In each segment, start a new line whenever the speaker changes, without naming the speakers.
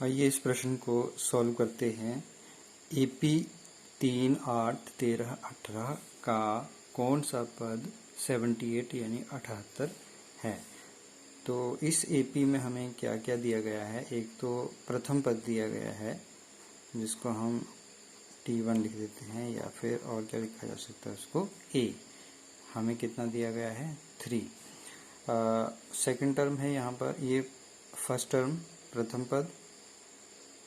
आइए इस प्रश्न को सॉल्व करते हैं। AP 3, 8, 13, 18 का कौन सा पद 78 यानी 78 है। तो इस AP में हमें क्या क्या दिया गया है। एक तो प्रथम पद दिया गया है जिसको हम T1 लिख देते हैं, या फिर और क्या लिखा जा सकता है उसको A। हमें कितना दिया गया है 3। सेकंड टर्म है यहाँ पर, ये फर्स्ट टर्म प्रथम पद,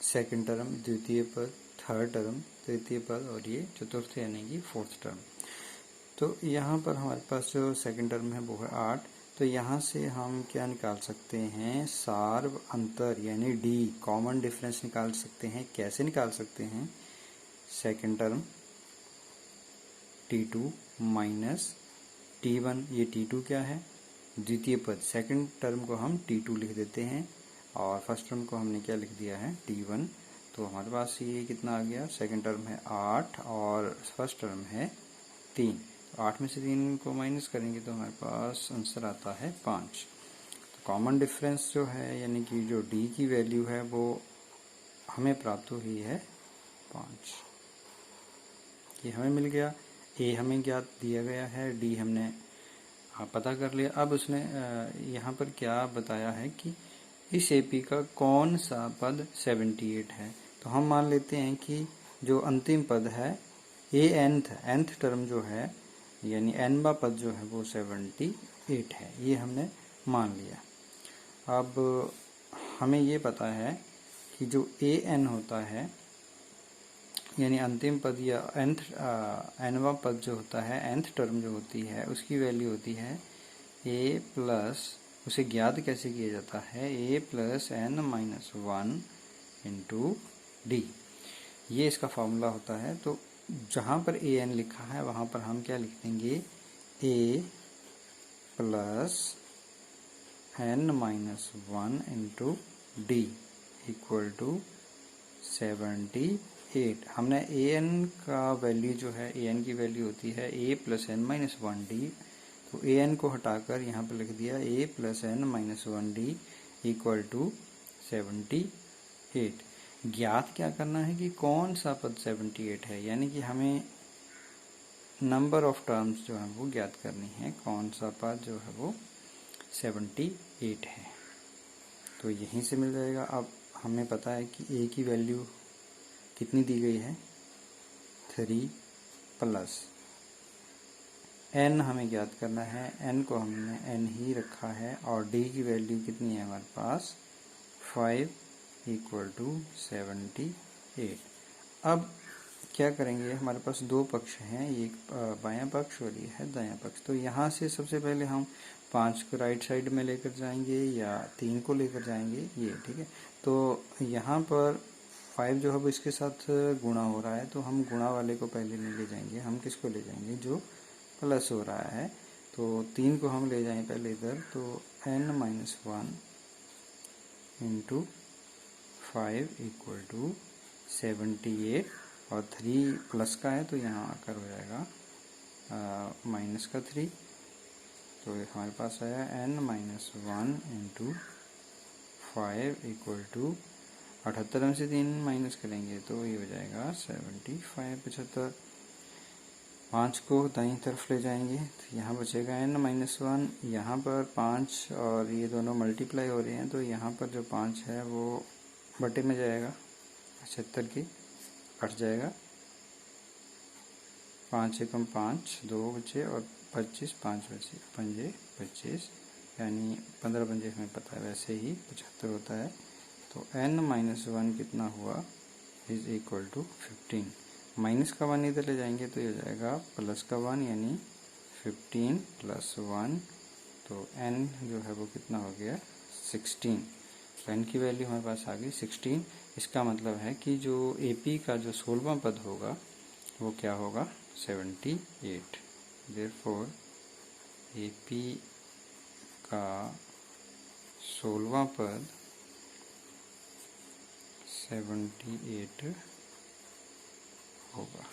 सेकंड टर्म द्वितीय पद, थर्ड टर्म तृतीय पद, और ये चतुर्थ यानी कि फोर्थ टर्म। तो यहाँ पर हमारे पास जो सेकंड टर्म है वो है 8। तो यहाँ से हम क्या निकाल सकते हैं, सार्व अंतर यानी D कॉमन डिफरेंस निकाल सकते हैं। कैसे निकाल सकते हैं, second term T2 minus T1, ये T2 क्या है द्वितीय पद, सेकंड टर्म को हम T2 लिख देते हैं और फर्स्ट टर्म को हमने क्या लिख दिया है T1। तो हमारे पास ये कितना आ गया, सेकंड टर्म है 8 और फर्स्ट टर्म है 3। तो 8 में से 3 को माइनस करेंगे तो हमारे पास आंसर आता है 5। तो कॉमन डिफरेंस जो है यानी कि जो D की वैल्यू है वो हमें प्राप्त हुई है 5। ये हमें मिल गया। A हमें ज्ञात दिया गया है, D हमने पता कर लिया। अब उसने यहाँ पर क्या बताया है कि इस AP का कौन सा पद 78 है। तो हम मान लेते हैं कि जो अंतिम पद है A nth टर्म जो है यानी nवा पद जो है वो 78 है, ये हमने मान लिया। अब हमें ये पता है कि जो AN होता है यानी अंतिम पद या nवा पद जो होता है, nth टर्म जो होती है उसकी वैल्यू होती है A प्लस, उसे ज्ञात कैसे किया जाता है, A plus n minus 1 into D, ये इसका फॉर्मूला होता है। तो जहाँ पर AN लिखा है वहाँ पर हम क्या लिख देंगे, A plus n minus 1 into D equal to 78। हमने AN का वैल्यू जो है, AN की वैल्यू होती है A plus n minus 1D। तो AN को हटाकर यहाँ पर लिख दिया A plus n minus 1D equal to 78। ज्ञात क्या करना है कि कौन सा पद 78 है, यानी कि हमें नंबर ऑफ टर्म्स जो है वो ज्ञात करनी है, कौन सा पद जो है वो 78 है। तो यहीं से मिल जाएगा। अब हमें पता है कि A की वैल्यू कितनी दी गई है 3 प्लस n हमें ज्ञात करना है, n को हमने n ही रखा है, और D की वैल्यू कितनी है हमारे पास 5 इक्वल टू 78। अब क्या करेंगे, हमारे पास दो पक्ष हैं, एक बायां पक्ष और ये है दायां पक्ष। तो यहाँ से सबसे पहले हम 5 को राइट साइड में लेकर जाएंगे या 3 को लेकर जाएंगे, ये ठीक है। तो यहाँ पर 5 जो है वो इसके साथ गुणा हो रहा है, तो हम गुणा वाले को पहले नहीं ले जाएंगे, हम किसको ले जाएंगे जो प्लस हो रहा है। तो 3 को हम ले जाएं पहले इधर, तो n minus 1 into 5 equal to 78, और 3 प्लस का है तो यहाँ आकर हो जाएगा माइनस का 3। तो हमारे पास आया n minus 1 into 5 equal to 78 में से 3 माइनस करेंगे तो ये हो जाएगा 75। 5 को दाईं तरफ ले जाएंगे तो यहाँ बचेगा n माइनस 1। यहाँ पर 5 और ये दोनों मल्टीप्लाई हो रहे हैं, तो यहाँ पर जो 5 है वो बटे में जाएगा, 75 की कट जाएगा। 5 एकम 5, 2 बचे और 25, 5 बचे, 5 25 यानी 15 पंजे हमें पता है, वैसे ही 75 होता है। तो n माइनस 1 कितना हुआ इज इक्वल टू 15। माइनस का 1 इधर ले जाएंगे तो ये हो जाएगा प्लस का 1 यानी 15 प्लस 1। तो n जो है वो कितना हो गया 16। तो n की वैल्यू हमारे पास आ गई 16। इसका मतलब है कि जो AP का जो 16वां पद होगा वो क्या होगा 78। देयरफॉर AP का 16वां पद 78 होगा।